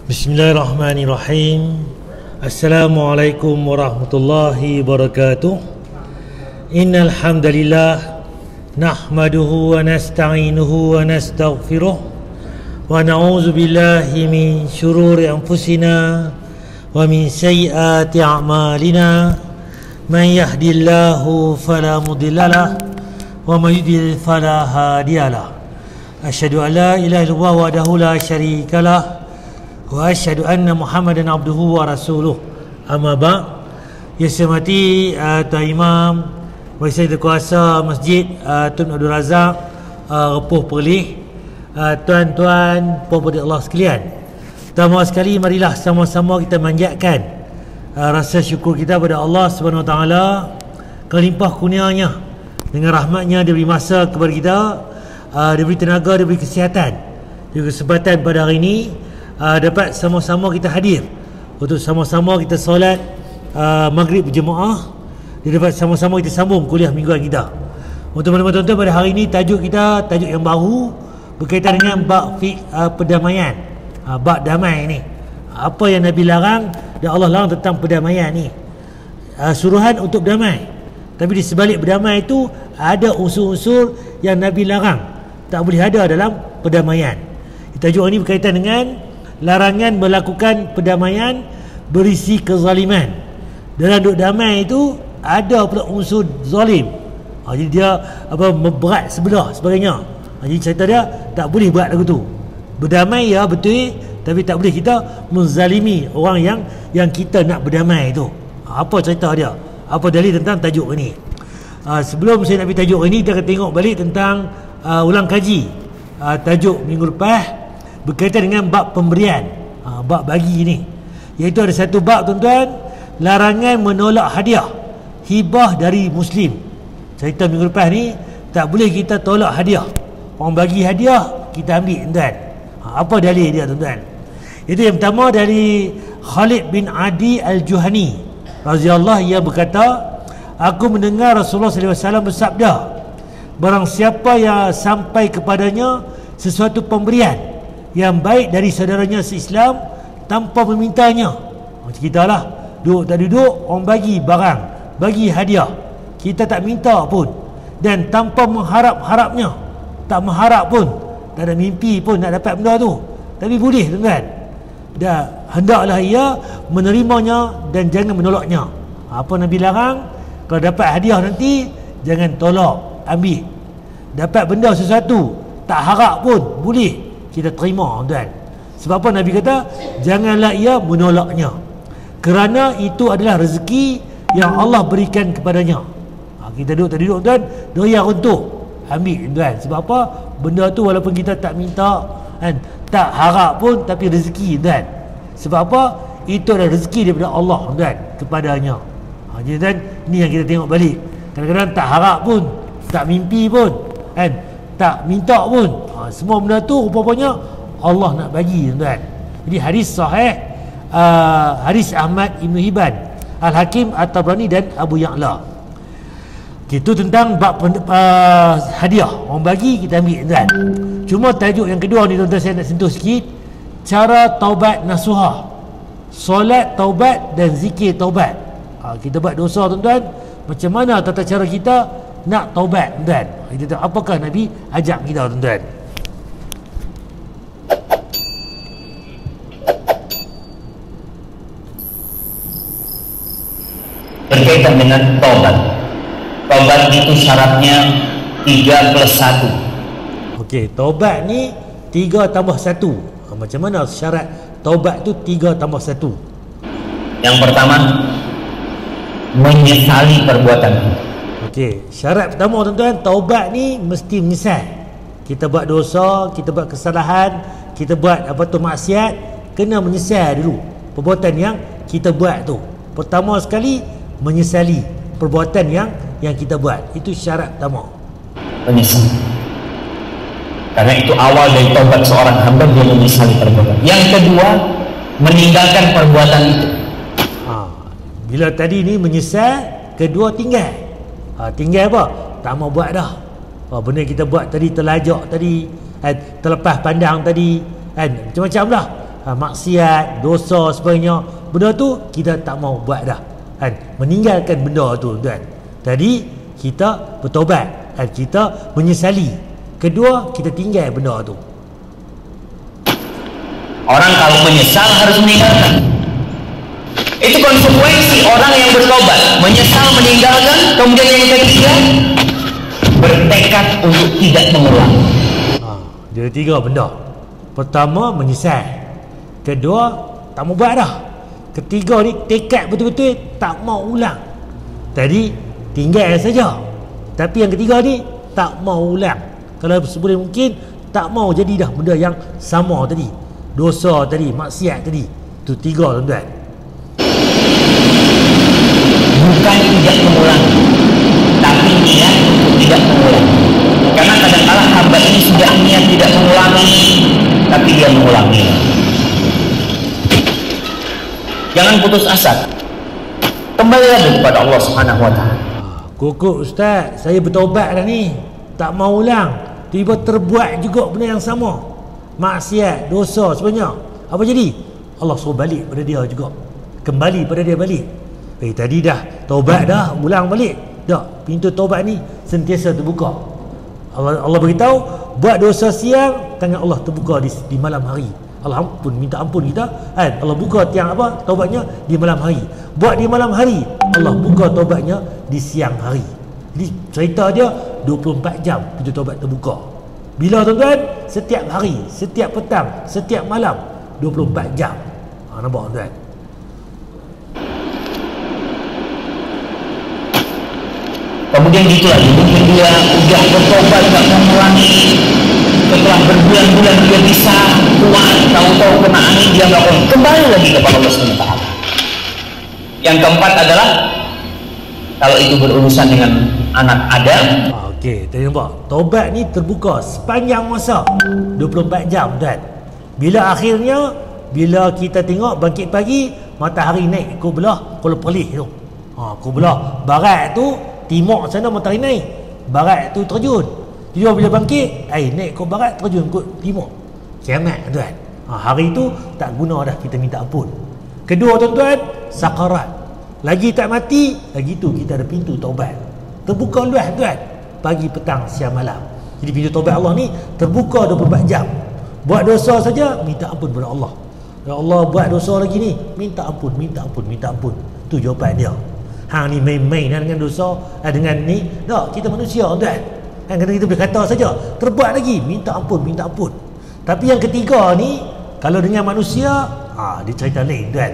Bismillahirrahmanirrahim. Assalamualaikum warahmatullahi wabarakatuh. Innal hamdalillah nahmaduhu wa nasta'inuhu wa nastaghfiruh wa na'udzu billahi min shururi anfusina wa min sayyiati a'malina. Man yahdihillahu fala mudhillalah wa man yudlil fala hadiyalah. Asyhadu an la ilaha illallah wahdahu la syarikalah wa asyhadu anna Muhammadan abduhu wa rasuluh. Amma ba'. Ya semati Tuan Imam, Majelis Kuasa Masjid Tun Abdul Razak, Repuh Perlis, tuan-tuan, puan-puan Allah sekalian. Pertama sekali, marilah sama-sama kita manjatkan rasa syukur kita pada Allah Subhanahu Wa Taala kelimpah kurnianya dengan rahmatnya. Dia beri masa kepada kita, dia beri tenaga, dia beri kesihatan, juga kesempatan pada hari ini dapat sama-sama kita hadir untuk sama-sama kita solat maghrib berjemaah. Dia dapat sama-sama kita sambung kuliah mingguan kita. Untuk teman-teman tuan-tuan, pada hari ini tajuk kita tajuk yang baru berkaitan dengan bab perdamaian. Bab damai ni, apa yang Nabi larang dan Allah larang tentang perdamaian ni. Suruhan untuk berdamai, tapi di sebalik berdamai itu ada unsur-unsur yang Nabi larang tak boleh ada dalam perdamaian. Tajuk ini berkaitan dengan larangan melakukan perdamaian berisi kezaliman. Dalam duk damai itu ada pula unsur zalim. Jadi dia berat sebelah sebagainya. Jadi cerita dia tak boleh buat lagu tu. Berdamai ya betul, tapi tak boleh kita menzalimi orang yang kita nak berdamai itu. Apa cerita dia? Apa dalil tentang tajuk ini? Sebelum saya nak pergi tajuk ini, kita akan tengok balik tentang ulang kaji tajuk minggu lepas berkaitan dengan bab pemberian, bab bagi ni. Iaitu ada satu bab tuan-tuan, larangan menolak hadiah, hibah dari Muslim. Cerita minggu lepas ni, tak boleh kita tolak hadiah. Orang bagi hadiah, kita ambil tuan-tuan. Apa dalil dia tuan-tuan? Itu yang pertama dari Khalid bin Adi Al-Juhani radhiyallahu, ia berkata, aku mendengar Rasulullah SAW bersabda, barang siapa yang sampai kepadanya sesuatu pemberian yang baik dari saudaranya se-Islam tanpa memintanya. Macam kita lah, duduk tak duduk, orang bagi barang, bagi hadiah, kita tak minta pun, dan tanpa mengharap-harapnya, tak mengharap pun, tak ada mimpi pun nak dapat benda tu, tapi boleh tuan-tuan. Dah hendaklah ia menerimanya dan jangan menolaknya. Apa Nabi larang? Kalau dapat hadiah nanti jangan tolak, ambil. Dapat benda sesuatu tak harap pun boleh kita terima tuan. Sebab apa Nabi kata janganlah ia menolaknya, kerana itu adalah rezeki yang Allah berikan kepadanya. Kita duduk tak duduk tuan, doya untuk ambil tuan. Sebab apa? Benda tu walaupun kita tak minta kan, tak harap pun, tapi rezeki tuan. Sebab apa? Itu adalah rezeki daripada Allah tuan kepadanya. Jadi tuan, ni yang kita tengok balik. Kadang-kadang tak harap pun, tak mimpi pun kan, tak minta pun, semua benda tu rupanya Allah nak bagi tuan. Jadi hadis sahih, hadis Ahmad Ibn Hibban, Al-Hakim At-Tabrani dan Abu Ya'la. Itu tentang bab hadiah, orang bagi kita ambil tuan. Cuma tajuk yang kedua ni tuan-tuan, saya nak sentuh sikit, cara taubat nasuha, solat taubat dan zikir taubat. Kita buat dosa tuan-tuan, macam mana tata cara kita nak taubat tuan? Kita tahu apakah Nabi ajak kita tuan-tuan. Berkaitan dengan taubat. Taubat itu syaratnya 3+1. Okey, taubat ni 3+1. Macam mana syarat taubat tu 3+1? Yang pertama, menyesali perbuatan. Okey, syarat pertama tuan-tuan, taubat ni mesti menyesal. Kita buat dosa, kita buat kesalahan, kita buat maksiat, kena menyesal dulu perbuatan yang kita buat tu. Pertama sekali menyesali perbuatan yang kita buat. Itu syarat pertama, menyesal. Karena itu awal dari taubat seorang hamba, dia menyesali perbuatan. Yang kedua, meninggalkan perbuatan itu. Bila tadi ni menyesal, kedua tinggal. Tinggal apa? Tak mau buat dah. Benda kita buat tadi, terlajak tadi, terlepas pandang tadi, kan, macam-macam lah, maksiat, dosa sebagainya. Benda tu kita tak mau buat dah, kan, meninggalkan benda tu kan. Tadi kita bertobat, kan, kita menyesali. Kedua, kita tinggal benda tu. Orang kalau menyesal harus meninggalkan. Itu konsekuensi orang yang bertobat, menyesal meninggalkan. Kemudian yang ketiga, bertekad untuk tidak mengulang. Jadi 3 benda. Pertama, menyesal. Kedua, tak mau buat dah. Ketiga ni, tekad betul-betul tak mau ulang. Tadi tinggal saja, tapi yang ketiga ni tak mau ulang. Kalau seboleh mungkin tak mau jadi dah benda yang sama tadi, dosa tadi, maksiat tadi. Itu 3 tuan-tuan. Bukan tidak mengulang, tapi niat untuk tidak mengulang. Karena kadang-kadang hamba ini sudah niat tidak mengulangi, tapi dia mengulangi. Jangan putus asa. Kembali lagi kepada Allah Subhanahu wa taala. Kukuk ustaz, saya bertobat dah ni, tak mau ulang. Tiba terbuat juga benda yang sama, maksiat, dosa sebenarnya. Apa jadi? Allah suruh balik pada dia juga. Kembali pada dia balik. Tadi dah taubat dah, ulang balik. Dah, pintu taubat ni sentiasa terbuka. Allah beritahu, buat dosa siang, tangan Allah terbuka di malam hari. Allah ampun, minta ampun kita, kan? Allah buka tiang apa? Taubatnya di malam hari. Buat di malam hari, Allah buka taubatnya di siang hari. Jadi cerita dia 24 jam pintu taubat terbuka. Bila tuan-tuan? Setiap hari, setiap petang, setiap malam, 24 jam. Nampak tuan-tuan? Kemudian gitu lagi, mungkin dia sudah bertobat tak mengulangi, setelah berbulan-bulan dia bisa kuat, tahu-tahu kena angin dia melakukan, kembali lagi kepada Allah SWT. Yang keempat adalah kalau itu berurusan dengan anak Adam. Okey, tadi nampak, taubat ni terbuka sepanjang masa 24 jam tuan. Bila akhirnya, bila kita tengok bangkit pagi, matahari naik ke belah Kuala Perlis tu, ke belah barat tu, timur sana matahari naik, barat tu terjun. Dia bila bangkit, naik ke barat, terjun ke timur. Kiamat tuan. Hari tu tak guna dah kita minta ampun. Kedua tuan-tuan, sakarat. Lagi tak mati, lagi tu kita ada pintu taubat. Terbuka luas tuan. Pagi, petang, siang, malam. Jadi pintu taubat Allah ni terbuka 24 jam. Buat dosa saja, minta ampun kepada Allah. Ya Allah, buat dosa lagi ni, minta ampun, minta ampun, minta ampun. Tu jawapan dia. Hang ni main-main dengan dosa, dengan ni. Tak, kita manusia tuan. Kadang kita boleh kata saja, terbuat lagi, minta ampun, minta ampun. Tapi yang ketiga ni, kalau dengan manusia, dia cerita lain tuan.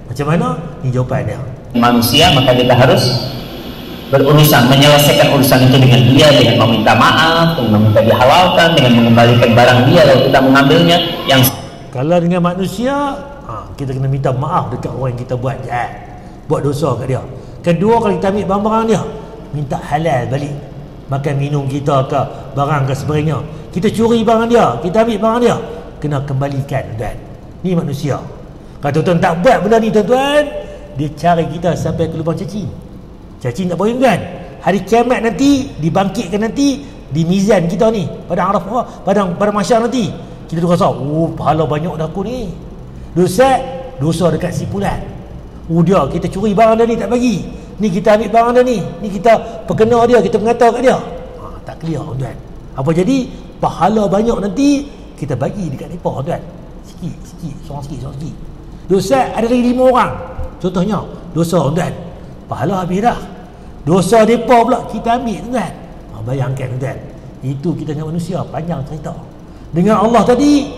Macam mana? Ni jawapan dia. Manusia, maka kita harus berurusan, menyelesaikan urusan itu dengan dia, dengan meminta maaf, dengan meminta dihalalkan, dengan mengembalikan barang dia kalau kita mengambilnya. Yang kalau dengan manusia, kita kena minta maaf dekat orang yang kita buat jahat, buat dosa kat dia. Kedua, kalau kita ambil barang-barang dia, minta halal balik. Makan minum kita ke, barang ke sebagainya. Kita curi barang dia, kita ambil barang dia, kena kembalikan tuan. Ni manusia. Kalau tuan-tuan tak buat benda ni tuan-tuan, dia cari kita sampai ke lubang cacing. Cacing tak boleh tuan. Hari kiamat nanti, dibangkitkan nanti di mizan kita ni, pada Arafah, pada mahsyar nanti, kita tu rasa, pahala banyak dah aku ni. Dosa dekat sipulan. Dia kita curi barang dia ni tak bagi, ni kita ambil barang dia ni kita perkena dia, kita mengata kat dia, tak clear tuan. Apa jadi? Pahala banyak nanti kita bagi dekat mereka tuan. Sikit, seorang sikit. Dosa ada lagi 5 orang. Contohnya dosa tuan, pahala habis dah. Dosa mereka pula kita ambil tuan. Bayangkan tuan, itu kita dengan manusia, panjang cerita. Dengan Allah tadi,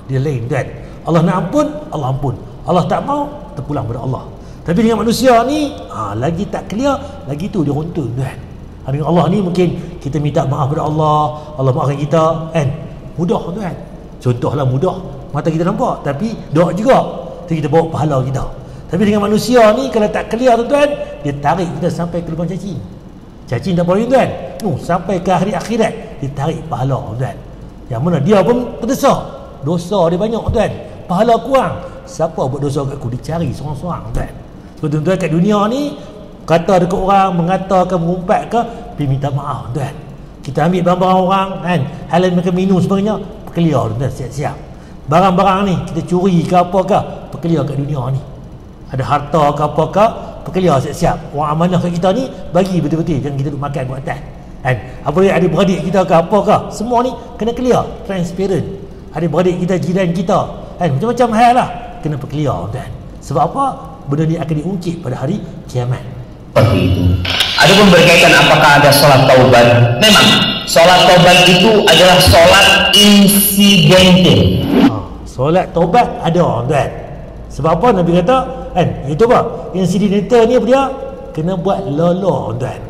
dia lain tuan. Allah nak ampun, Allah ampun. Allah tak mau, terpulang pada Allah. Tapi dengan manusia ni, lagi tak clear, lagi tu dia runtun tuan. Dengan Allah ni mungkin kita minta maaf pada Allah, Allah maafkan kita, kan? Mudah tuan. Contohlah mudah, mata kita nampak, tapi doa juga, jadi kita bawa pahala kita. Tapi dengan manusia ni, kalau tak clear tuan, dia tarik kita sampai ke lubang cacing. Cacing tak boleh tuan. Sampai ke hari akhirat, dia tarik pahala tuan. Yang mana dia pun terdesak, dosa dia banyak tuan, pahala kurang. Siapa buat dosa kat aku, dicari seorang-seorang tuan. Sebab tuan-tuan kat dunia ni, kata dekat orang, mengatakan, mengumpat ke, pergi minta maaf tuan. Kita ambil barang-barang orang, kan, halal mereka minum sebagainya, clear tuan, siap-siap. barang-barang ni kita curi ke apakah, perkelia kat dunia ni. Ada harta ke apakah, perkelia siap-siap. Orang amanah kat kita ni bagi betul-betul, jangan kita duk makan kat atas kan. Apabila adik-beradik kita ke apakah, semua ni kena clear, transparent. Adik-beradik kita, jiran kita kan, macam-macam hal lah kena perkelia kan. Sebab apa? Benda ni akan diungkit pada hari kiamat. Seperti itu. Adapun berkaitan apakah ada solat taubat, memang solat taubat itu adalah solat insidental. Solat taubat ada kan. Sebab apa Nabi kata kan, itu apa? Insidental ni apa dia? Kena buat lolo kan.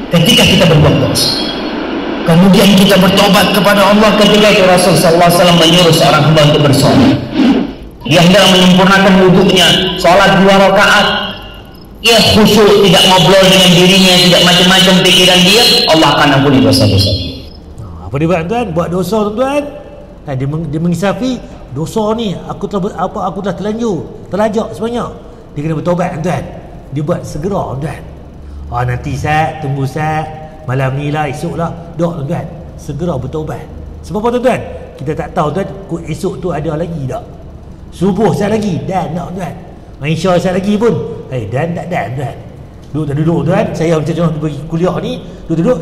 Ketika kita berbuat dosa, kemudian kita bertobat kepada Allah, ketika itu Rasul sallallahu alaihi wasallam menyuruh seorang hamba untuk bersolat. Dia hendak menyempurnakan wudhunya, solat 2 rakaat. Ia khusyuk, tidak ngobrol dengan dirinya, tidak macam-macam pikiran dia, Allah akan ampuni dosa-dosa. Apa dia buat tuan? Buat dosa tuan. Dia mengisafi dosa ni, aku telah terlajak sebanyak. Dia kena bertobat tuan. Dia buat segera tuan. Nanti Ustaz, tunggu Ustaz, malam ni lah, esok lah, dok tuan. Segera bertobat. Sebab apa tuan? Kita tak tahu tuan, esok tu ada lagi tak? Subuh saya lagi, dan nak tuan. Isya saya lagi pun, dan tak dan tuan. Duduk tak duduk tuan, saya macam contoh pergi kuliah ni, duduk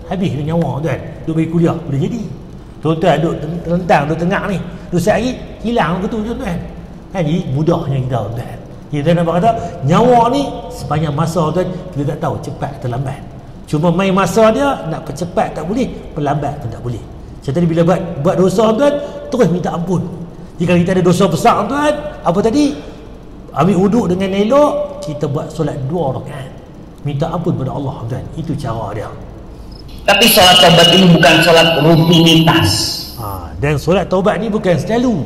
habis nyawa tuan. Duduk pergi kuliah, boleh jadi. Tuan-tuan duduk terlentang, duduk tengah ni, duduk sehari, hilang ke tu tuan. Jadi mudahnya kita tuan. Kita nampak kata, nyawa ni sepanjang masa tuan, kita tak tahu cepat atau lambat. Cuma main masa dia, nak percepat tak boleh, perlambat pun tak boleh. Saya tadi bila buat dosa tuan, terus minta ampun. Jika kita ada dosa besar tuan, apa tadi? Ambil wuduk dengan elok, kita buat solat 2 rakaat. Minta ampun pada Allah tuan. Itu cara dia. Tapi solat taubat ini bukan solat rutinitas. Dan solat taubat ni bukan selalu.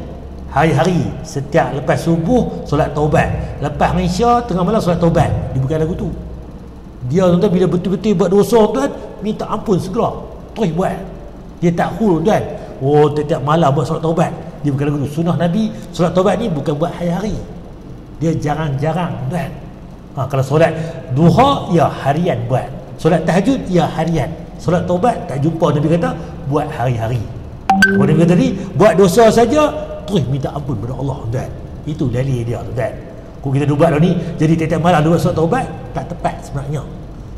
Hari-hari, setiap lepas subuh solat taubat, lepas Isya tengah malam solat taubat. Dia bukan lagu tu. Dia tuan bila betul-betul buat dosa tuan, minta ampun segera, terus buat. Dia tak hul tuan. Tiap malam buat solat taubat. Dia bukan lagu tu. Sunnah Nabi solat taubat ni bukan buat hari-hari. Dia jarang-jarang tuan. Kalau solat duha, ya harian buat. Solat tahajud, ya harian. Solat taubat tak jumpa Nabi kata buat hari-hari. Nabi kata tadi, buat dosa saja, terus minta ampun pada Allah tuan. Itu dalil dia tuan. Kalau kita buat ni, jadi tiap-tiap malam buat solat taubat, tak tepat sebenarnya.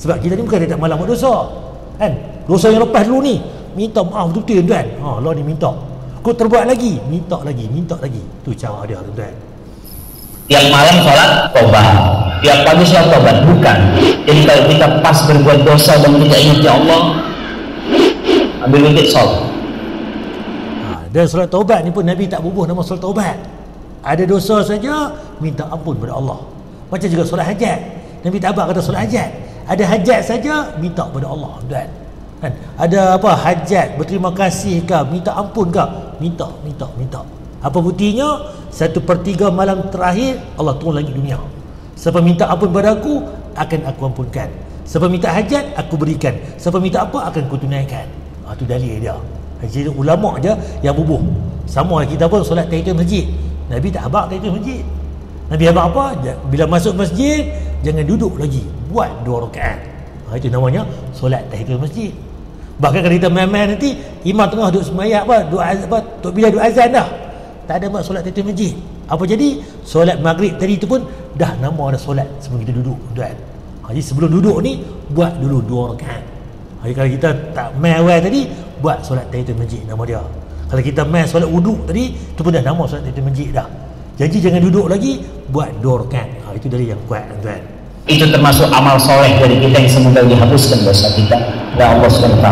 Sebab kita ni bukan tiap-tiap malam buat dosa kan. Dosa yang lepas dulu ni, minta maaf betul tuan. Allah ni minta. Kau terbuat lagi, minta lagi. Itu cara dia tuan. Tiap malam solat taubat, tiap pagi solat taubat, bukan. Jadi kalau kita pas berbuat dosa dan tidak ingat ya Allah, ambil wuduk solat. Dan solat taubat ni pun Nabi tak bubuh nama solat taubat. Ada dosa saja, minta ampun pada Allah. Macam juga solat hajat, Nabi tak abang kata solat hajat. Ada hajat saja, minta pada Allah tuan. Kan? Ada apa hajat, berterima kasih ke, minta ampun ke, minta. Apa buktinya? 1/3 malam terakhir Allah turun langit dunia. Siapa minta ampun pada aku, akan aku ampunkan. Siapa minta hajat, aku berikan. Siapa minta apa, akan aku tunaikan. Itu dalil dia. Jadi ulama je yang bubuh. Sama kita pun solat tahiyatul masjid, Nabi tak abang tahiyatul masjid. Nabi abang apa? Bila masuk masjid, jangan duduk lagi, buat 2 rakaat. Itu namanya solat tahiyatul masjid. Bahkan kalau kita main-main nanti, imam tengah duduk sembahyang bila duduk azan dah, tak ada buat solat tahiyatul masjid. Apa jadi? Solat maghrib tadi tu pun dah nama ada solat sebelum kita duduk tuan. Jadi sebelum duduk ni, buat dulu 2 rakaat. Jadi kalau kita tak main awal tadi, buat solat tahiyatul masjid nama dia. Kalau kita main solat wuduk tadi, tu pun dah nama solat tahiyatul masjid dah. Jadi jangan duduk lagi, buat 2 rakaat. Itu dari yang kuat tuan. Itu termasuk amal soleh dari kita yang semoga dihapuskan dosa kita dan Allah SWT.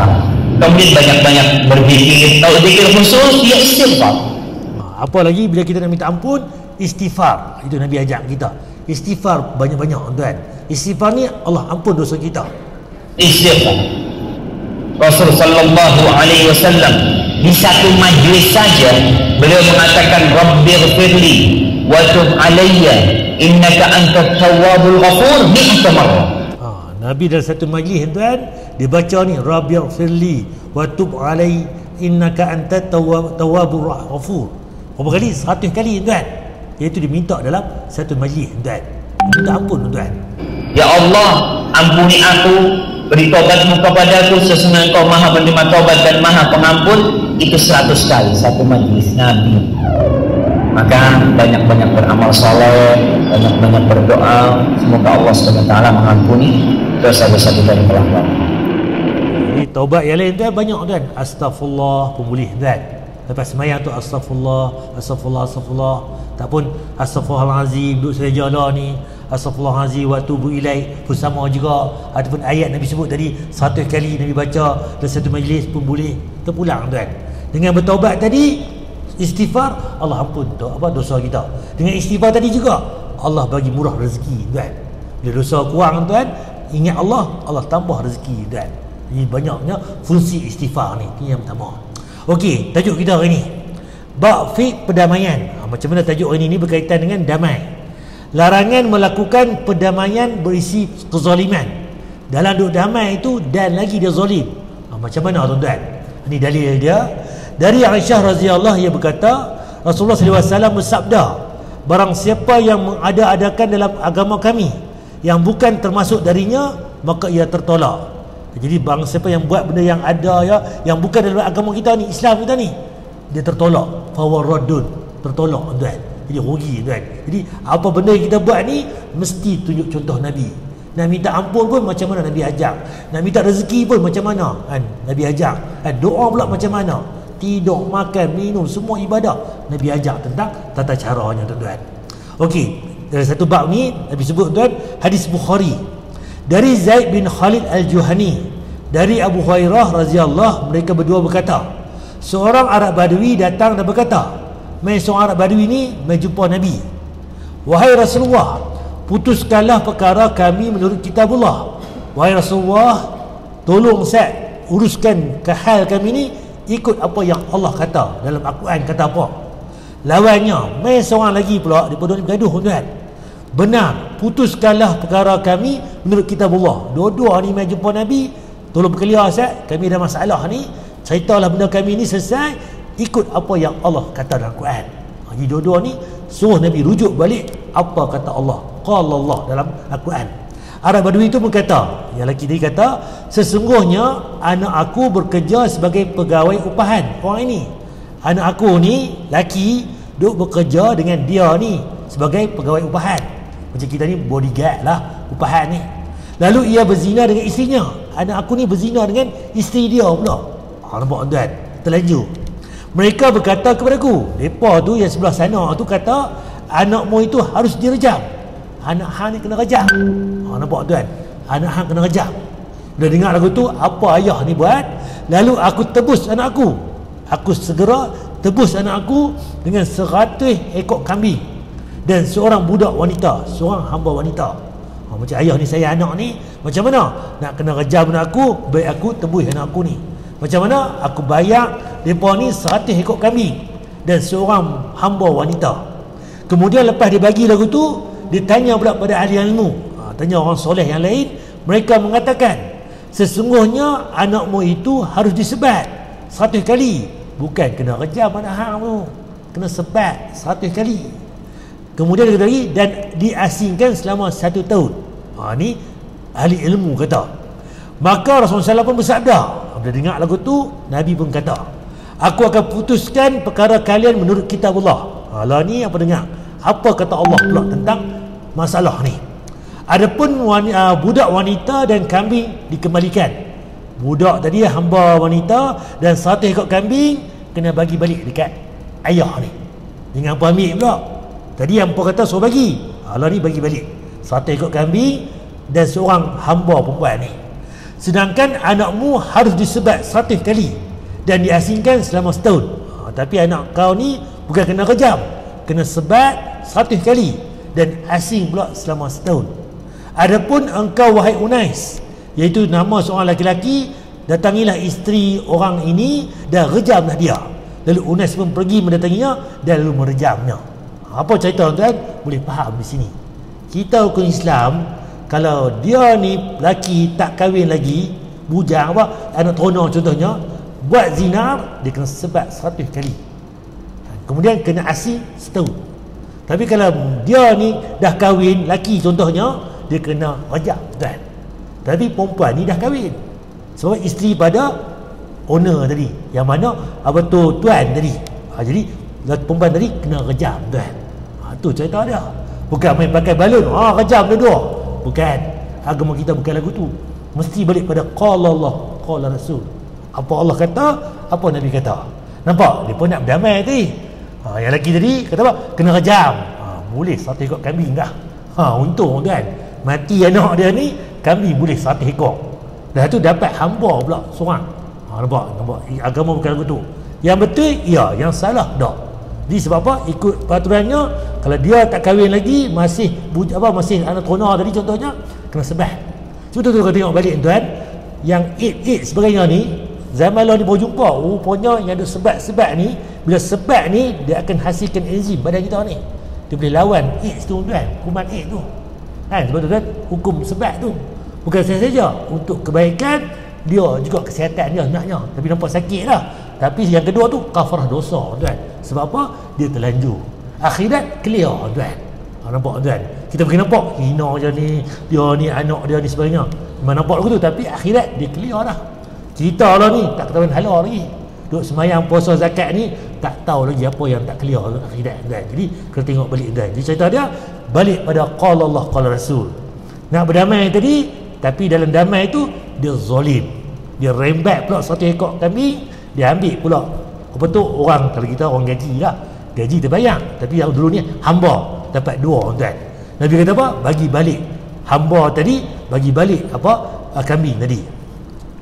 Kemudian banyak-banyak berzikir. Kalau zikir khusus, dia istighfar. Apa lagi bila kita nak minta ampun, istighfar. Itu Nabi ajak kita. Istighfar banyak-banyak tuan. Istighfar ni Allah ampun dosa kita. Istighfar. Rasul sallallahu alaihi wasallam di satu majlis saja beliau mengatakan Rabbighfirli wa tub alayya innaka antat tawwabul ghafur mi'ata marrah. Nabi dalam satu majlis tuan, dia baca ni Rabbighfirli wa tub alayya innaka antat tawwabur ghafur. Berapa kali? 100 kali tuan. Iaitu diminta dalam satu majlis tuan. Minta ampun tuan. Ya Allah, ampuni aku, beri taubatmu kepada aku, sesungguhnya Engkau Maha penerima taubat dan Maha pengampun. itu 100 kali satu majlis Nabi. Maka banyak-banyak beramal soleh, banyak-banyak berdoa, semoga Allah SWT mengampuni dosa-dosa kita di pelanggan. Jadi taubat yang lain tu banyak kan, astaghfirullah, pemulih zat. Lepas semayang tu astaghfirullah, astaghfirullah, astaghfirullah. Tak pun astaghfirullahalazim, duduk sejadah ni, astaghfirullahalazim wa tubu ilaih pun sama juga. Ataupun ayat Nabi sebut tadi 100 kali Nabi baca dalam satu majlis pun boleh. Terpulang tuan. Dengan bertaubat tadi, istighfar, Allah ampun dosa kita. Dengan istighfar tadi juga Allah bagi murah rezeki tuan. Bila dosa kurang tuan, ingat Allah, Allah tambah rezeki tuan. Jadi banyaknya fungsi istighfar ni. Ini yang pertama. Okey, tajuk kita hari ni bab fiqh perdamaian. Macam mana tajuk hari ni berkaitan dengan damai. Larangan melakukan perdamaian berisi kezaliman. Dalam duduk damai itu dan lagi dia zalim. Macam mana tuan-tuan? Ini dalil dia. Dari Aisyah radhiyallahu ia berkata, Rasulullah SAW bersabda, barang siapa yang mengada-adakan dalam agama kami yang bukan termasuk darinya, maka ia tertolak. Jadi barang siapa yang buat benda yang ada ya, yang bukan dalam agama kita ni, Islam kita ni, dia tertolak. Fawaradun, tertolak tuan. Jadi rugi tuan. Jadi apa benda yang kita buat ni mesti tunjuk contoh Nabi. Nak minta ampun pun macam mana Nabi ajak. Nak minta rezeki pun macam mana kan Nabi ajak. Doa pula macam mana. Tidur, makan, minum, semua ibadah Nabi ajak tentang tata caranya tuan-tuan. Okey, dari satu bab ni Nabi sebut tuan, hadis Bukhari dari Zaid bin Khalid Al-Juhani dari Abu Hurairah radhiyallahu, mereka berdua berkata, seorang Arab Badui datang dan berkata, mai seorang Arab Badui ni mai jumpa Nabi. Wahai Rasulullah, putuskanlah perkara kami menurut kitabullah. Wahai Rasulullah, tolong saya uruskan ke hal kami ni ikut apa yang Allah kata dalam Al-Quran. Kata apa? Lawannya mai seorang lagi pula daripada ni bergaduh tuan. Benar, putuskanlah perkara kami menurut kitabullah. Dua-dua ni mai jumpa Nabi, tolong berkelia saya, kami ada masalah ni, ceritalah benda kami ni selesai ikut apa yang Allah kata dalam Al-Quran. Jadi dua-dua ni suruh Nabi rujuk balik apa kata Allah, qala Allah dalam Al-Quran. Arab Badui itu berkata, yang lelaki dia kata, sesungguhnya anak aku bekerja sebagai pegawai upahan orang ini. Anak aku ni lelaki duk bekerja dengan dia ni sebagai pegawai upahan. Macam kita ni bodyguard lah upahan ni. Lalu ia berzina dengan isterinya. Anak aku ni berzina dengan isteri dia pula. Nampak tuan, terlanjur. Mereka berkata kepadaku, mereka tu yang sebelah sana tu kata, anakmu itu harus direjam. Anak hang ni kena rejam. Nampak tuan, anak hang kena rejam. Bila dengar lagu tu, apa ayah ni buat? Lalu aku tebus anak aku. Aku segera tebus anak aku dengan 100 ekor kambing dan seorang budak wanita, seorang hamba wanita. Macam ayah ni, saya anak ni macam mana nak kena rejam anak aku, baik aku tebus anak aku ni. Macam mana aku bayar mereka ni 100 ekor kambing dan seorang hamba wanita. Kemudian lepas dia bagi lagu tu, dia tanya pula pada ahli ilmu, tanya orang soleh yang lain. Mereka mengatakan, sesungguhnya anakmu itu harus disebat 100 kali. Bukan kena rejam anak hang tu, kena sebat 100 kali. Kemudian dia kata lagi, dan diasingkan selama 1 tahun. Ni ahli ilmu kata. Maka Rasulullah SAW pun bersabda, bila dengar lagu tu, Nabi pun kata, aku akan putuskan perkara kalian menurut kitabullah. Lah ni apa dengar, apa kata Allah pula tentang masalah ni. Adapun budak wanita dan kambing dikembalikan. Budak tadi hamba wanita dan 100 ekor kambing kena bagi balik dekat ayah ni. Jangan apa ambil pula. Tadi hampa kata suruh bagi, Allah ni bagi balik 100 ekor kambing dan seorang hamba perempuan ni. Sedangkan anakmu harus disebat 100 kali dan diasingkan selama setahun. Tapi anak kau ni bukan kena rejam, kena sebat 100 kali dan asing pula selama setahun. Adapun engkau wahai Unais, iaitu nama seorang laki-laki, datangilah isteri orang ini dan rejamlah dia. Lalu Unais pun pergi mendatanginya dan lalu merejamnya. Apa cerita tuan? Boleh faham di sini. Kita hukum Islam, kalau dia ni lelaki tak kahwin lagi, bujang apa, anak teronor contohnya, buat zina, dia kena sebat 100 kali. Kemudian kena asing setahun. Tapi kalau dia ni dah kahwin, lelaki contohnya, dia kena rejam tuan. Tapi perempuan ni dah kahwin, sebab isteri pada owner tadi, yang mana apa tu tuan tadi. Jadi perempuan tadi kena rejam tuan. Tu cerita dia. Bukan main pakai balon, rejam dua-dua. Bukan. Agama kita bukan lagu tu. Mesti balik pada qala Allah, qala Rasul. Apa Allah kata, apa Nabi kata. Nampak? Dia pun nak berdamai tadi. Yang lelaki tadi kata apa? Kena rejam. Boleh 100 ekor kambing dah. Untung kan. Mati anak dia ni, kambing boleh 100 ekor. Dah tu dapat hamba pula seorang. Nampak? Agama bukan lagu tu. Yang betul, ya. Yang salah, tak. Jadi sebab apa? Ikut peraturannya, kalau dia tak kahwin lagi, masih masih anak tronah tadi contohnya, kena sebah. Cuba tu kau tengok balik tuan. Yang Eid sebagainya ni, zaman lalu ni baru jumpa, rupanya yang ada sebat-sebat ni, bila sebat ni dia akan hasilkan enzim badan kita ni, dia boleh lawan AIDS tu tuan, kuman AIDS tu kan. Sebab tu kan hukum sebat tu bukan saja untuk kebaikan dia, juga kesihatan dia sebenarnya, tapi nampak sakit lah. Tapi yang kedua tu kafarah dosa tuan. Sebab apa? Dia terlanjur. Akhirat clear tuan. Nampak tuan? Kita pergi nampak hina je ni, dia ni anak dia ni sebagainya, memang nampak lagu tu, tapi akhirat dia clear dah. Cerita lah ni tak ketahuan halal lagi. Duk semayang puasa zakat ni tak tahu lagi apa yang tak clear akhirat tuan. Jadi kena tengok balik tuan. Jadi cerita dia balik pada qala Allah qala Rasul. Nak berdamai tadi, tapi dalam damai tu dia zalim. Dia rembat pula 100 ekor kambing, dia ambil pula apa tu orang, kalau kita orang gaji lah, gaji terbayang, tapi yang dulu ni hamba dapat 2 tuan. Nabi kata apa? Bagi balik hamba tadi, bagi balik apa kambing tadi.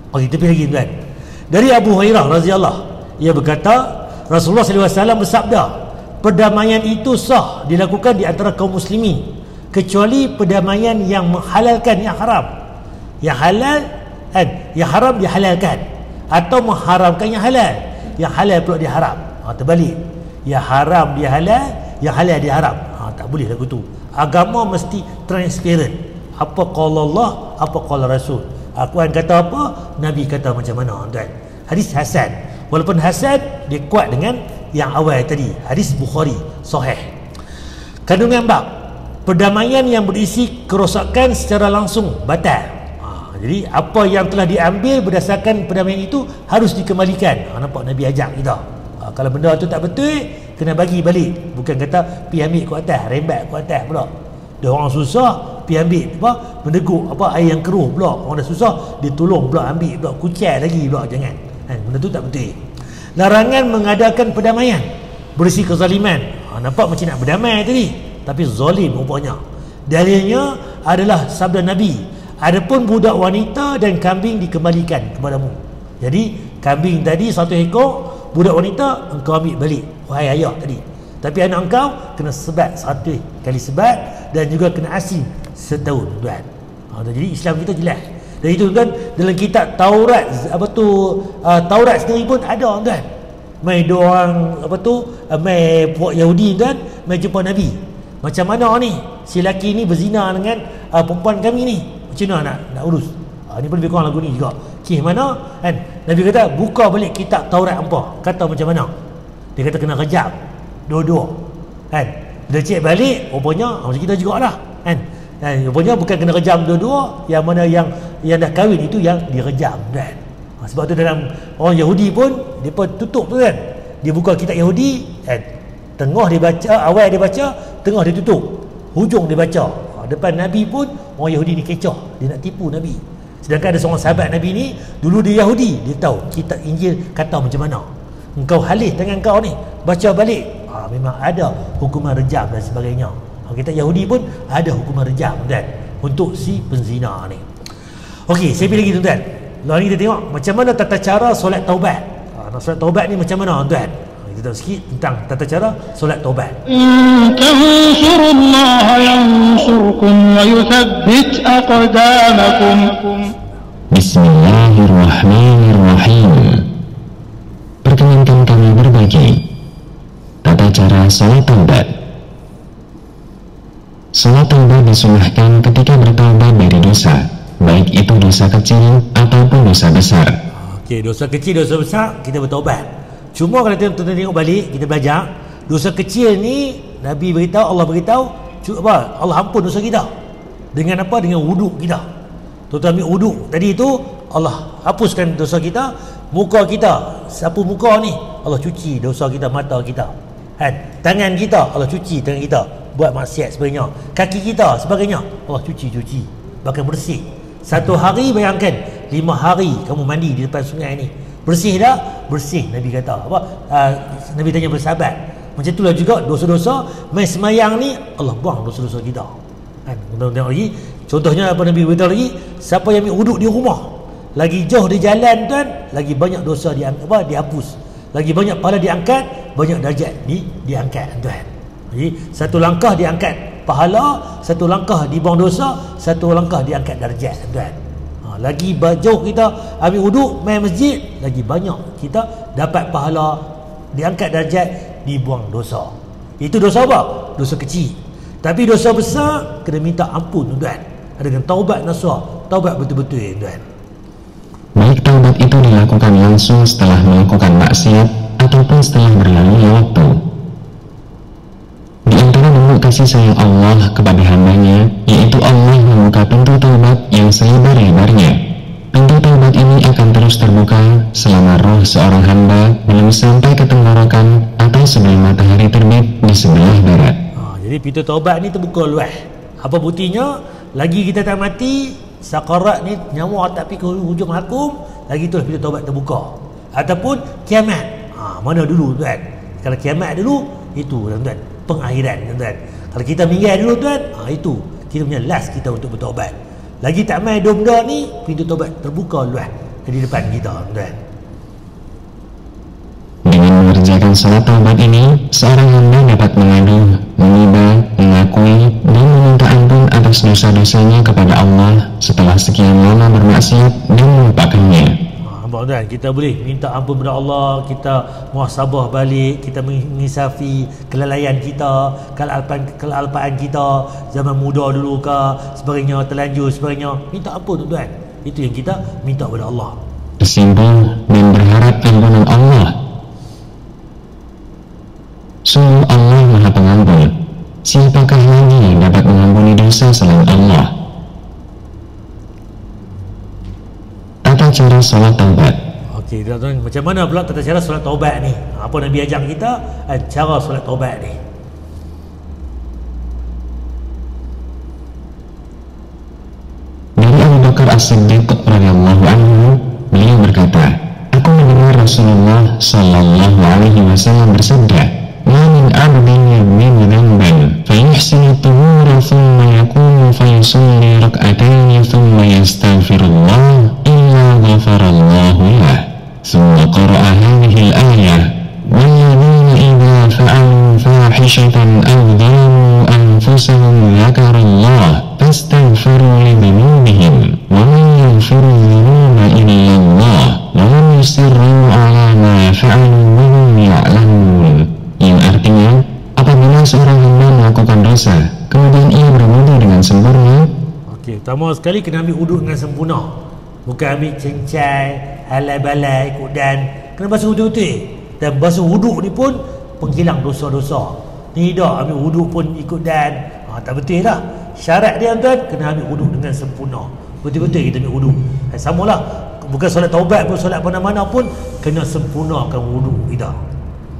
Okey, tepi lagi tuan. Dari Abu Hurairah radhiyallahu, ia berkata Rasulullah SAW bersabda, perdamaian itu sah dilakukan di antara kaum muslimin kecuali perdamaian yang menghalalkan yang haram. Yang halal yang haram dihalalkan, atau mengharamkan yang halal. Yang halal pula diharam. Terbalik. Yang haram dia halal, yang halal dia haram. Tak boleh lagu tu. Agama mesti transparent. Apa qala Allah, apa qala Rasul. Al-Quran kata apa, Nabi kata macam mana tuan. Hadis hasan. Walaupun hasan, dia kuat dengan yang awal tadi. Hadis Bukhari sahih. Kandungan bab, perdamaian yang berisi kerosakan secara langsung batal. Jadi apa yang telah diambil berdasarkan perdamaian itu harus dikembalikan. Nampak Nabi ajak kita. Kalau benda tu tak betul, kena bagi balik. Bukan kata pi ambil ke atas, rembat ke atas pula. Dia orang susah, pi ambil apa, mendeguk apa air yang keruh pula. Orang dah susah, dia tolong pula ambil pula, kucai lagi pula. Jangan. Benda tu tak betul. Larangan mengadakan perdamaian berisi kezaliman. Nampak macam nak berdamai tadi, tapi zalim rupanya. Dalilnya adalah sabda Nabi, adapun budak wanita dan kambing dikembalikan kepadamu. Jadi kambing tadi 1 ekor, budak wanita engkau ambil balik, wahai ayah tadi. Tapi anak engkau kena sebat 1 kali sebat, dan juga kena asing setahun tuan. Jadi Islam kita jelas. Dan itu kan dalam kitab Taurat, Taurat sendiri pun ada tuan. Mai doang mai puak Yahudi tuan, mai jumpa Nabi. Macam mana ni si lelaki ni berzina dengan perempuan kami ni? Macam mana nak urus? Ni pun lebih kurang lagu ni juga. Mana kan? Nabi kata buka balik kitab Taurat hampa. Kata macam mana? Dia kata kena rejam dua-dua. Kan? Dia cek balik, rupanya macam kita jugalah. Kan? Rupanya bukan kena rejam dua-dua, yang mana yang dah kahwin itu yang direjam kan. Sebab tu dalam orang Yahudi pun depa tutup tu kan. Dia buka kitab Yahudi, kan? Tengah dia baca, awal dia baca, tengah dia tutup, hujung dia baca. Depan Nabi pun orang Yahudi ni kecoh, dia nak tipu Nabi. Sedangkan ada seorang sahabat Nabi ni, dulu dia Yahudi, dia tahu kitab Injil kata macam mana. Engkau halih tangan kau ni, baca balik, memang ada hukuman rejam dan sebagainya. Kitab Yahudi pun ada hukuman rejam dan untuk si penzina ni. Okey, saya pilih lagi tuan-tuan. Lalu ni kita tengok macam mana tata cara solat taubat. Solat taubat ni macam mana tuan? Kita tahu sikit tentang tata cara solat taubat. Tansurullaha yansurkum wa yuthabbit aqdamakum. Bismillahirrahmanirrahim. Perkenankan kami berbagi tata cara solat taubat. Solat taubat disunahkan ketika bertaubat dari dosa, baik itu dosa kecil ataupun dosa besar. Okey, dosa kecil, dosa besar kita bertaubat. Cuma kalau tuan-tuan tengok balik, kita belajar dosa kecil ni Nabi beritahu, Allah beritahu Allah ampun dosa kita. Dengan apa? Dengan wuduk kita. Tuan-tuan ambil wuduk tadi itu, Allah hapuskan dosa kita. Muka kita, sapu muka ni Allah cuci dosa kita, mata kita kan. Tangan kita Allah cuci tangan kita buat maksiat sebagainya. Kaki kita sebagainya Allah cuci bahkan bersih. Satu hari bayangkan 5 hari kamu mandi di depan sungai ni, bersih tak? Bersih. Nabi kata apa? Nabi tanya bersahabat, macam itulah juga dosa-dosa main semayang ni Allah buang dosa-dosa kita kan. Kita tengok lagi contohnya apa Nabi beritahu lagi, siapa yang ambil wuduk di rumah lagi jauh di jalan tuan, lagi banyak dosa dihapus, lagi banyak pahala diangkat, banyak darjat diangkat tuan. Jadi satu langkah diangkat pahala, satu langkah dibuang dosa, satu langkah diangkat darjat tuan. Lagi jauh kita ambil wuduk main masjid, lagi banyak kita dapat pahala, diangkat darjat, dibuang dosa. Itu dosa apa? Dosa kecil. Tapi dosa besar kena minta ampun tuan, dengan taubat nasuha, taubat betul-betul tuan. Baik taubat itu dilakukan langsung setelah melakukan maksiat ataupun setelah berlalunya waktu. Di antara bentuk kasih sayang Allah kepada hambanya, yaitu Allah membuka pintu taubat yang selebar-lebarnya. Pintu taubat ini akan terus terbuka selama roh seorang hamba belum sampai ke tenggorokan atau sebelum matahari terbit di sebelah barat. Jadi pintu taubat ni terbuka luas. Apa buktinya? Lagi kita tak mati, sakarat ni nyawa tak pergi ke hujung hakum, lagi itulah pintu taubat terbuka. Ataupun kiamat. Mana dulu tuan? Kalau kiamat dulu, itu tuan, pengakhiran tuan. Kalau kita meninggal dulu tuan, itu kita punya last kita untuk bertaubat. Lagi tak main domda ni, pintu taubat terbuka luas di depan kita tuan. Dengan mengerjakan salat taubat ini, seorang hamba dapat mengadu, meniba, mengakui, dan meminta ampun atas dosa-dosanya kepada Allah setelah sekian lama bermaksiat dan melupakannya. Nampak tuan, kita boleh minta ampun kepada Allah, kita muhasabah balik, kita mengisafi kelalaian kita, kelalpaan kita zaman muda dulu ke sebagainya, terlanjur sebagainya, minta ampun tuan. Itu yang kita minta kepada Allah. Bersimpul dan berharap ampunan Allah. Sungguh Allah Maha Pengampun. Siapakah lagi yang dapat mengampuni dosa selain Allah? Tata cara salat taubat. Okey, tuan-tuan, macam mana pula tata cara solat taubat ni? Apa Nabi ajar kita? Cara solat taubat ni. Dari Abu Bakar As-Siddiq radhiyallahu anhu, beliau berkata, aku mendengar Rasulullah sallallahu alaihi wasallam bersabda, "Ma min 'abdin yadhnibu dhanban fayuhsinu at-tuhura thumma yaqumu fayusalli rak'atayn thumma yastaghfirullah illa ghafarallahu lah." Thumma qara'a hadhihi al-ayah, "Walladhina idza fa'alu fahishatan aw dhalamu anfusahum dzakarallah fastaghfiru li dhunubihim wa man yaghfiru dhunuba illa Allah wa lam yusirru 'ala ma fa'alu wa hum ya'lamun." Yang artinya, apabila seorang hamba melakukan dosa, kemudian ia berwudu dengan sempurna. Okey, pertama sekali kena ambil wudu dengan sempurna. Bukan ambil cencai, halai-balai, ikut dan. Kena basuh betul-betul. Dan basuh wudu ni pun penghilang dosa-dosa. Tidak ambil wudu pun ikut dan. Tak betul dah. Syarat dia tuan, kena ambil wudu dengan sempurna. Betul-betul kita ambil wudu. Samalah. Bukan solat taubat pun, solat mana-mana pun kena sempurnakan wudu kita.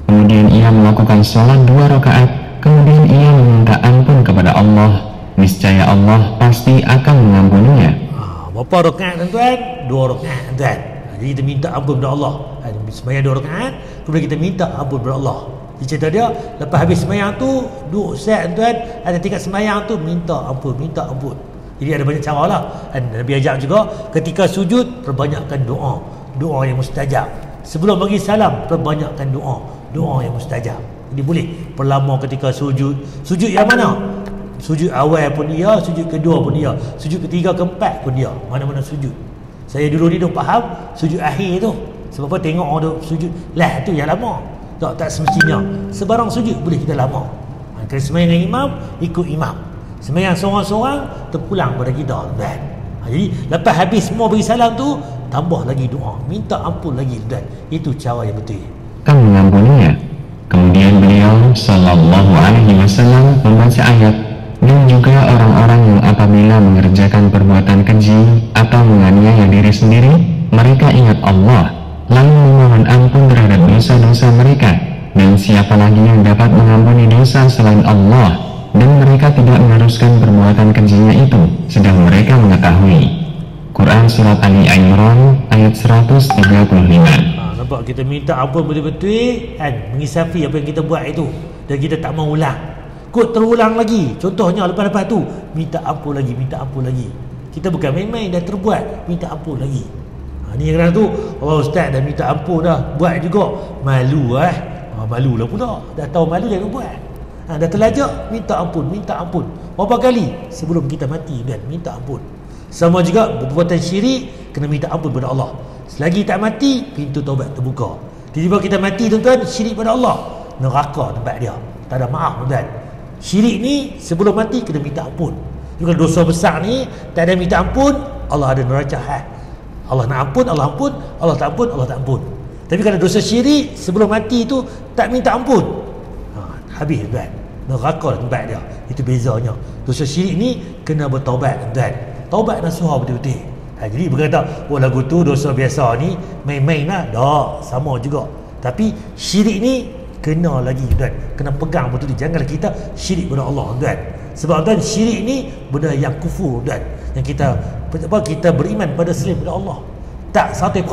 Kemudian ia melakukan sholat 2 rakaat. Kemudian ia meminta ampun kepada Allah. Niscaya Allah pasti akan mengampuninya. Berapa rakaat tuan-tuan? 2 rakaat tuan. Jadi kita minta ampun kepada Allah. Sembahyang 2 rakaat, kemudian kita minta ampun kepada Allah. Dia cerita dia, lepas habis sembahyang tu, duduk set tuan, ada tingkat sembahyang tu minta ampun, minta ampun. Jadi ada banyak cara lah. Nabi ajar juga ketika sujud perbanyakkan doa, doa yang mustajab. Sebelum bagi salam perbanyakkan doa, doa yang mustajab. Jadi boleh perlama ketika sujud. Sujud yang mana? Sujud awal pun dia, sujud kedua pun dia, sujud ketiga, keempat pun dia. Mana-mana sujud. Saya dulu ni dah faham sujud akhir tu. Sebab apa tengok orang tu sujud lah tu yang lama. Tak semestinya. Sebarang sujud boleh kita lama. Kalau sembahyang dengan imam, ikut imam. Sembahyang seorang-seorang terpulang pada kita tuan. Jadi lepas habis semua bagi salam tu, tambah lagi doa, minta ampun lagi tuan. Itu cara yang betul. Kan mengampuninya. Kemudian beliau sallallahu alaihi wasallam membaca ayat, dan juga orang-orang yang apabila mengerjakan perbuatan keji atau menganiaya diri sendiri, mereka ingat Allah, lalu memohon ampun terhadap dosa-dosa mereka, dan siapa lagi yang dapat mengampuni dosa selain Allah, dan mereka tidak meneruskan perbuatan kejinya itu, sedang mereka mengetahui. Quran Surat Ali Imran ayat 135. Nampak, kita minta ampun betul-betul kan, mengisafi apa yang kita buat itu, dan kita tak mau ulang. Kok terulang lagi, contohnya lepas-lepas tu minta ampun lagi, minta ampun lagi. Kita bukan main-main, dah terbuat, minta ampun lagi. Ni kerana tu, oh ustaz dah minta ampun dah, buat juga malu malu lah pula, dah tahu malu jangan buat. Dah terlajak minta ampun, minta ampun. Berapa kali sebelum kita mati kan, minta ampun. Sama juga perbuatan syirik, kena minta ampun kepada Allah. Selagi tak mati, pintu taubat terbuka. Tiba-tiba kita mati tuan-tuan, syirik pada Allah, neraka tempat dia, tak ada maaf tuan-tuan. Syirik ni sebelum mati kena minta ampun. Juga dosa besar ni tak ada minta ampun, Allah ada neraca. Allah nak ampun, Allah ampun. Allah tak ampun, Allah tak ampun. Tapi kalau dosa syirik sebelum mati tu tak minta ampun, habis tuan, neraka tempat dia. Itu bezanya. Dosa syirik ni kena bertaubat tuan, taubat nasuha betul-betul. Jadi bukan kata, oh lagu tu dosa biasa ni main-main lah, tak, sama juga. Tapi syirik ni kena lagi tuan, kena pegang betul, janganlah kita syirik pada Allah tuan. Sebab tuan, syirik ni benda yang kufur tuan, yang kita beriman pada selain pada Allah, tak 100%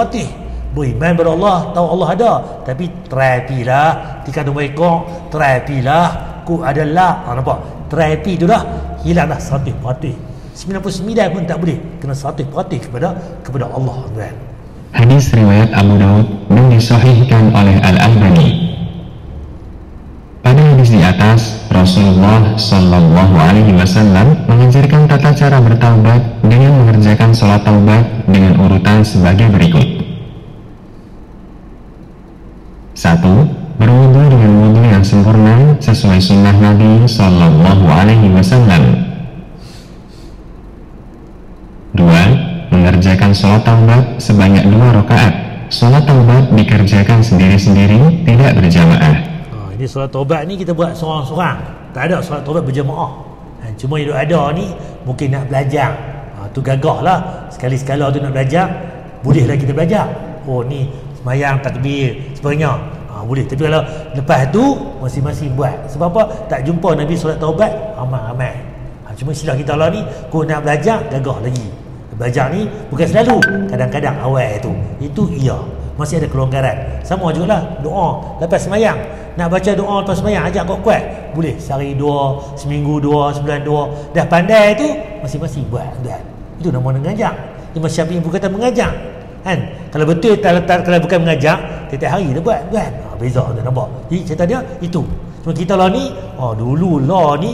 beriman pada Allah, tahu Allah ada, tapi terapilah tika mereka, terapilah ku adalah, nampak, terapi tu dah hilang dah 100%. 99 pun tak boleh, kena 100% kepada Allah tuan. Hadis riwayat Abu Daud dan disahihkan oleh Al-Albani. Pada hadis di atas, Rasulullah Shallallahu Alaihi Wasallam mengajarkan tata cara bertaubat dengan mengerjakan sholat taubat dengan urutan sebagai berikut. 1. Berwudu dengan wudu yang sempurna sesuai sunnah Nabi Shallallahu Alaihi Wasallam. 2. Mengerjakan sholat taubat sebanyak 2 rakaat. Sholat taubat dikerjakan sendiri-sendiri, tidak berjamaah. Ini solat taubat ni kita buat seorang-seorang, tak ada solat taubat berjamaah. Cuma yang ada ni mungkin nak belajar, tu gagah lah, sekali-sekala tu nak belajar, bolehlah kita belajar. Oh ni semayang takbir sebagainya, boleh. Tapi kalau lepas tu masing-masing buat. Sebab apa? Tak jumpa Nabi solat taubat ramai-ramai. Cuma istilah kita lah ni, kau nak belajar gagah lagi. Belajar ni bukan selalu, kadang-kadang awal tu, itu iya, masih ada kelonggaran. Sama jugalah doa lepas semayang, nak baca doa lepas semayang ajak kuat-kuat, boleh sehari 2, seminggu 2, sebulan 2. Dah pandai tu masing-masing buat tuan. Itu nama mengajak. Imam Syafi'i berkata mengajak kan. Kalau betul kalau bukan mengajak, tiap hari dia buat tuan. Beza tuan, nampak. Jadi cerita dia itu. Cuma kita lah ni, dulu lah ni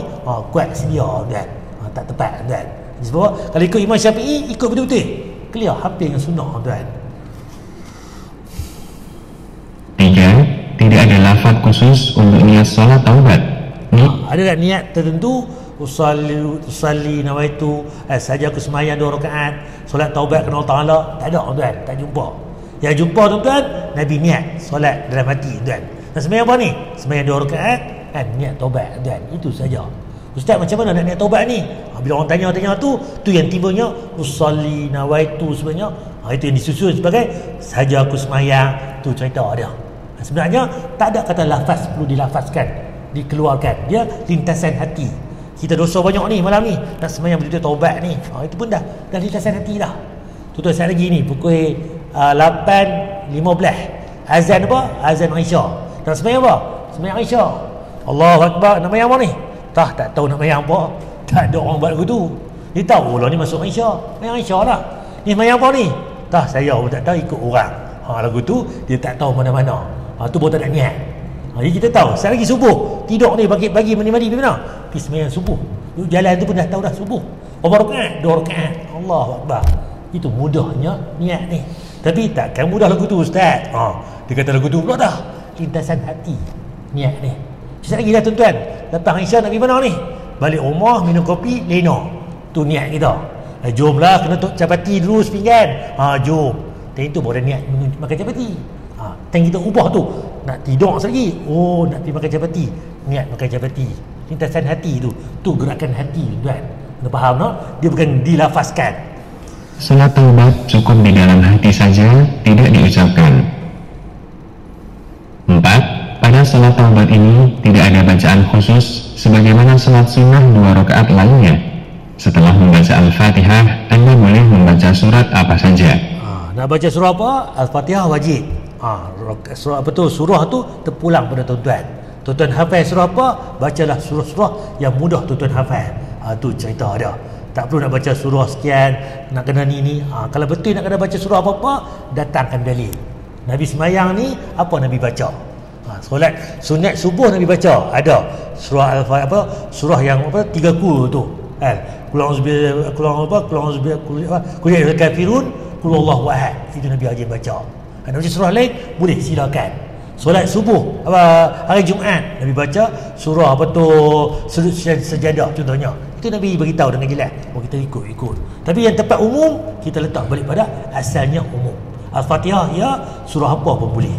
kuat sedia tuan, tak tepat tuan. Sebab kalau ikut Imam Syafi'i, ikut betul-betul clear, hampir dengan sunnah tuan. 3. Tidak ada lafaz khusus untuk niat solat taubat. Ada tak niat tertentu? Usalli nawaitu saja aku semayang 2 rakaat solat taubat kerana Allah Ta'ala? Tak ada tuan, tak jumpa. Yang jumpa tuan-tuan, Nabi niat solat dalam hati tuan. Dan semayang apa ni? Semayang 2 rakaat kan, niat taubat tuan. Itu saja. Ustaz, macam mana nak niat taubat ni? Bila orang tanya tu yang tibanya usalli nawaitu sebenarnya, itu yang disusun sebagai saja aku semayang, tu cerita dia. Sebenarnya tak ada kata lafaz perlu dilafazkan, dikeluarkan. Dia lintasan hati. Kita dosa banyak ni malam ni, nak semayang betul-betul taubat ni, itu pun dah lintasan hati dah. Tuan-tuan saat lagi ni pukul 8.15 azan apa? Azan Aisyah. Nak semayang apa? Semayang Aisyah. Allahu Akbar. Nak semayang apa ni? Tak tahu nak semayang apa. Tak ada orang buat begitu. Dia tahu lah ni masuk Aisyah, semayang Aisyah lah. Ni semayang apa ni? Saya pun tak tahu, ikut orang. Lagu tu dia tak tahu mana-mana. Tu baru tak nak niat. Jadi kita tahu sekali lagi subuh, tidur ni pagi mandi pergi mana? Pergi sembahyang subuh. Jalan tu pun dah tahu dah subuh. Berapa rakaat? 2 rakaat. Allahu Akbar. Itu mudahnya niat ni. Tapi takkan mudah lagu tu ustaz. Dia kata lagu tu pula dah lintasan hati niat ni. Sekali lagi dah tuan-tuan, lepas Aisyah nak pergi mana ni? Balik rumah minum kopi lena. Tu niat kita. Jomlah kena capati dulu sepinggan. Jom. Dan itu baru niat makan capati. Dan kita ubah tu, nak tidur sekali, nak pergi makan capati, niat makan capati. Lintasan hati tu gerakan hati tuan. Anda faham tak? Dia bukan dilafazkan. Salat taubat cukup di dalam hati saja, tidak diucapkan. salat taubat ini tidak ada bacaan khusus sebagaimana salat sunnah 2 rakaat lainnya. Setelah membaca Al-Fatihah, Anda boleh membaca surat apa saja. Nak baca surah apa? Al-Fatihah wajib. Surah apa tu? Surah tu terpulang pada tuan-tuan. Tuan-tuan hafal surah apa? Bacalah surah-surah yang mudah tuan-tuan hafal. Tu cerita dia. Tak perlu nak baca surah sekian, nak kena ni. Kalau betul nak kena baca surah apa-apa, datangkan dalil. Nabi semayang ni apa Nabi baca? Solat sunat subuh Nabi baca. Ada surah Al-Fatihah apa? Surah yang apa? 3 kul tu. Qul a'udzu kafirun, qul huwallahu ahad. Itu Nabi wajib baca. Nak baca surah lain boleh, silakan. Solat subuh hari Jumaat Nabi baca surah apa tu, sujud sejadah contohnya. Itu Nabi beritahu dengan jelas. Kita ikut. Tapi yang tempat umum kita letak balik pada asalnya umum. Al-Fatihah ya, surah apa pun boleh.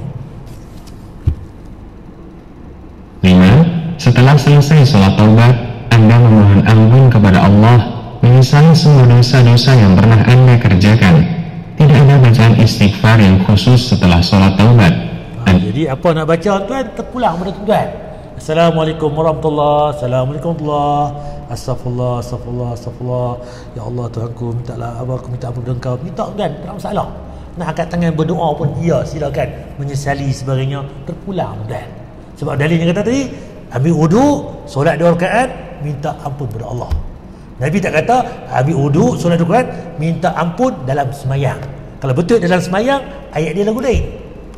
5. Setelah selesai sholat taubat, Anda memohon ampun kepada Allah, menyesali semua dosa-dosa yang pernah Anda kerjakan. Tidak ada bacaan istighfar yang khusus setelah sholat taubat. Jadi apa nak baca tuan, terpulang pada tuan. Assalamualaikum warahmatullahi, Assalamualaikum warahmatullahi, Astagfirullah. Ya Allah Tuhanku, aku minta ampun kepada Engkau. Minta tuan, tak ada masalah. Nak angkat tangan berdoa pun ya, silakan. Menyesali sebagainya, terpulang tuan. Sebab dalilnya kata tadi, ambil wuduk, solat 2 rakaat, minta ampun kepada Allah. Nabi tak kata ambil wuduk, solat 2 rakaat, minta ampun dalam semayang. Kalau betul dalam semayang, ayat dia lagu lain.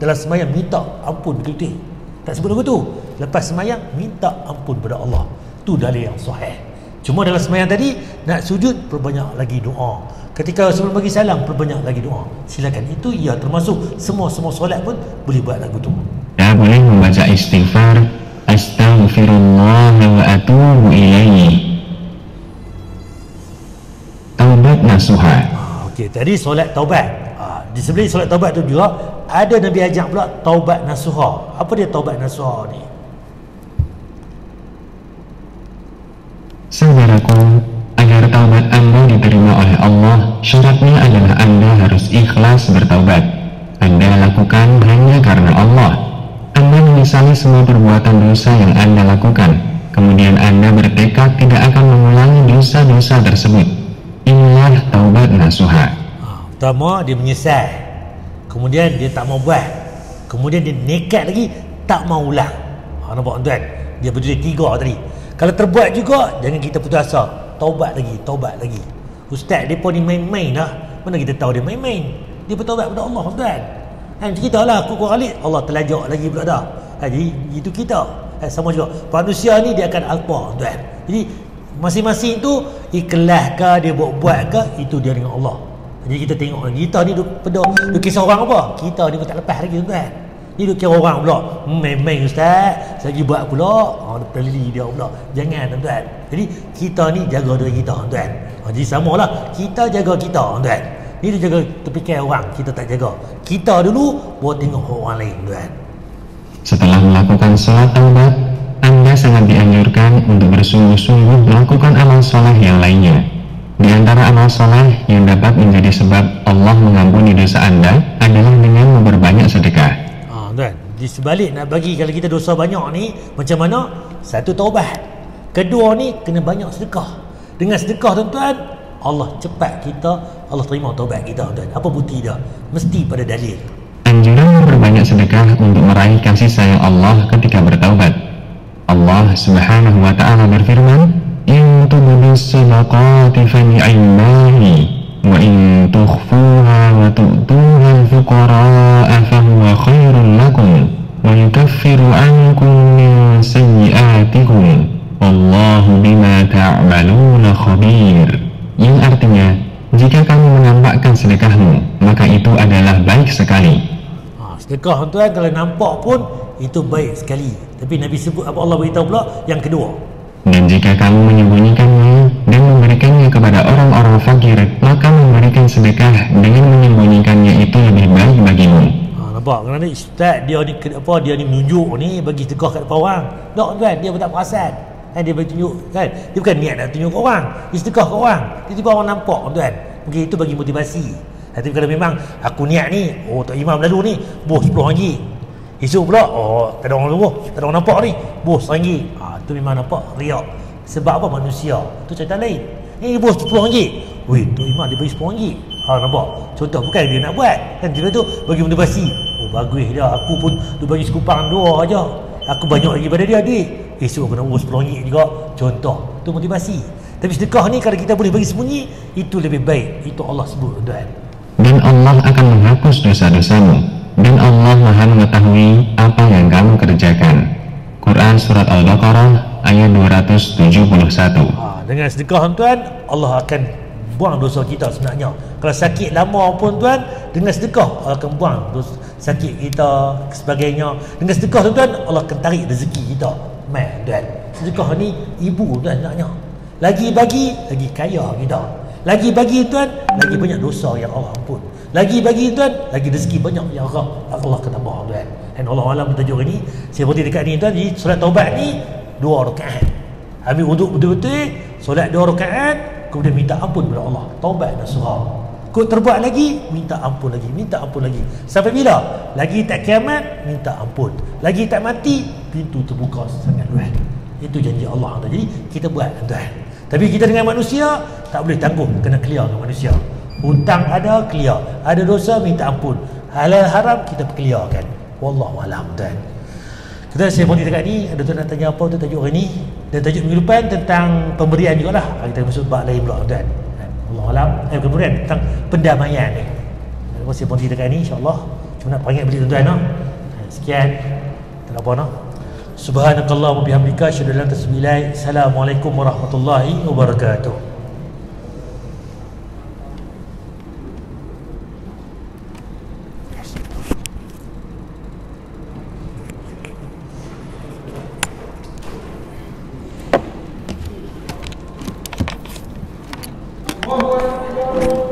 Dalam semayang minta ampun betul-betul. Tak sebut lagu tu. Lepas semayang minta ampun kepada Allah. Tu dalil yang sahih. Cuma dalam semayang tadi nak sujud, perbanyak lagi doa. Ketika sebelum bagi salam, perbanyak lagi doa. Silakan. Itu ia termasuk semua solat pun boleh buat lagu tu. Boleh membaca istighfar, astaghfirullah wa atubu ilaihi. Taubat nasuha. Okey, tadi solat taubat. Di sebelum solat taubat tu juga ada Nabi ajak pula taubat nasuha. Apa dia taubat nasuha ni? Saudaraku, agar taubat Anda diterima oleh Allah, syaratnya adalah Anda harus ikhlas bertaubat. Anda lakukan hanya karena Allah. Anda menyesali semua perbuatan dosa yang Anda lakukan. Kemudian Anda bertekad tidak akan mengulangi dosa-dosa tersebut. Inilah taubat nasuha. Pertama, dia menyesal. Kemudian dia tak mau buat. Kemudian dia nekat lagi, tak mau ulang. Nampak tuan? Dia berdiri 3 tadi. Kalau terbuat juga, jangan kita putus asa. Taubat lagi. Ustaz, mereka ni main-main lah. Mana kita tahu dia main-main? Dia bertaubat kepada Allah tuan. Cerita lah, aku kali Allah terlajak lagi pula dah. Jadi itu kita. Sama juga manusia ni dia akan alpa tuan. Jadi masing-masing tu ikhlas ke dia buat ke, itu dia dengan Allah. Jadi kita tengok kita ni duk kisah orang apa? Kita ni pun tak lepas lagi tuan. Ni duk kira orang pula. Main-main ustaz, lagi buat pula. Pelili dia pula. Jangan tuan. Jadi kita ni jaga diri kita tuan. Jadi samalah kita jaga kita tuan. Ni dia jaga terfikir orang, kita tak jaga. Kita dulu buat tengok orang lain tuan. Setelah melakukan sholat taubat, Anda sangat dianjurkan untuk bersungguh-sungguh melakukan amal soleh yang lainnya. Di antara amal soleh yang dapat menjadi sebab Allah mengampuni dosa Anda adalah dengan memperbanyak sedekah. Tuan, di sebalik nak bagi kalau kita dosa banyak ni, macam mana? Satu, taubat. Kedua ni, kena banyak sedekah. Dengan sedekah tuan-tuan, Allah cepat kita, Allah terima taubat kita tuan. Apa bukti dia? Mesti pada dalil. Anjuran memperbanyak sedekah untuk meraih kasih sayang Allah ketika bertaubat. Allah Subhanahu wa ta'ala berfirman, "In tubdu shadaqati fa ni'mahi wa in tukhfuha wa tu'tuha al-fuqara'a fa huwa khairun lakum wa yukaffiru 'ankum min sayyi'atikum wallahu bima ta'maluna khabir." Yang artinya, jika kamu menampakkan sedekahmu, maka itu adalah baik sekali. Sedekah tuan kalau nampak pun itu baik sekali. Tapi Nabi sebut apa Allah beritahu pula yang kedua. Dan jika kamu menyembunyikannya dan memberikannya kepada orang-orang fakir, maka memberikan sedekah dengan menyembunyikannya itu lebih baik bagimu. Nampak? Kerana ustaz dia ni dia ni menunjuk ni bagi sedekah kat depan orang. Tak tuan, dia pun tak perasan. Dia bertunjuk kan. Dia bukan niat nak tunjuk ke orang. Dia sedekah ke orang. Tiba-tiba orang nampak tuan. Mungkin itu bagi motivasi. Tapi kalau memang aku niat ni, Tok Imam lalu ni, boh 10 ringgit. Esok pula, oh tak ada orang tunggu, tak ada orang nampak ni, bos RM1. Tu memang nampak riak. Sebab apa? Manusia. Tu cerita lain. Bos RM10. Weh, tu Imam dia bagi RM10. Nampak? Contoh, bukan dia nak buat. Kan dia tu bagi benda basi. Oh bagus dah, aku pun dia bagi sekupang 2 aja. Aku banyak lagi pada dia, adik. Esok aku nak bos RM10 juga. Contoh, tu motivasi. Tapi sedekah ni kalau kita boleh bagi sembunyi, itu lebih baik. Itu Allah sebut, tuan. Dan Allah akan menghapus dosa-dosamu, dan Allah Maha mengetahui apa yang kamu kerjakan. Quran Surat Al-Baqarah ayat 271. Dengan sedekah tuan, Allah akan buang dosa kita sebenarnya. Kalau sakit lama pun tuan, dengan sedekah Allah akan buang dosa, sakit kita sebagainya. Dengan sedekah tuan, Allah akan tarik rezeki kita. Tuan, sedekah ni ibu tuan sebenarnya. Lagi bagi, lagi kaya kita. Lagi bagi tuan, lagi banyak dosa yang Allah ampun. Lagi bagi tuan, lagi rezeki banyak yang Allah akan tambah tuan. Dan Allah Alam bertajuk ini, saya berhenti dekat ni tuan, di solat taubat ni 2 rakaat. Habis wuduk betul-betul, solat 2 rakaat, kemudian minta ampun kepada Allah, taubat nasuha. Kau terbuat lagi, minta ampun lagi, minta ampun lagi. Sampai bila? Lagi tak kiamat, minta ampun. Lagi tak mati, pintu terbuka sangat luas. Itu janji Allah. Jadi kita buat tuan. Tapi kita dengan manusia tak boleh tanggung, kena clear dengan manusia. Hutang ada, clear. Ada dosa, minta ampun. Halal haram kita clearkan. Wallahu a'lam tuan. Kita saya berhenti dekat ni. Ada tuan nak tanya apa tu tajuk hari ni? Dan tajuk minggu depan tentang pemberian jugalah. Kita masuk bab lain pula tuan. Wallahu a'lam. Kemudian tentang pendamaian ni. Saya berhenti dekat ni insya-Allah. Cuma nak panggil balik tuan-tuan noh. Sekian. Tak ada apa noh. Subhanakallahumma bihamdika asyhadu an la ilaha illa anta. Assalamualaikum warahmatullahi wabarakatuh. Allahu Akbar.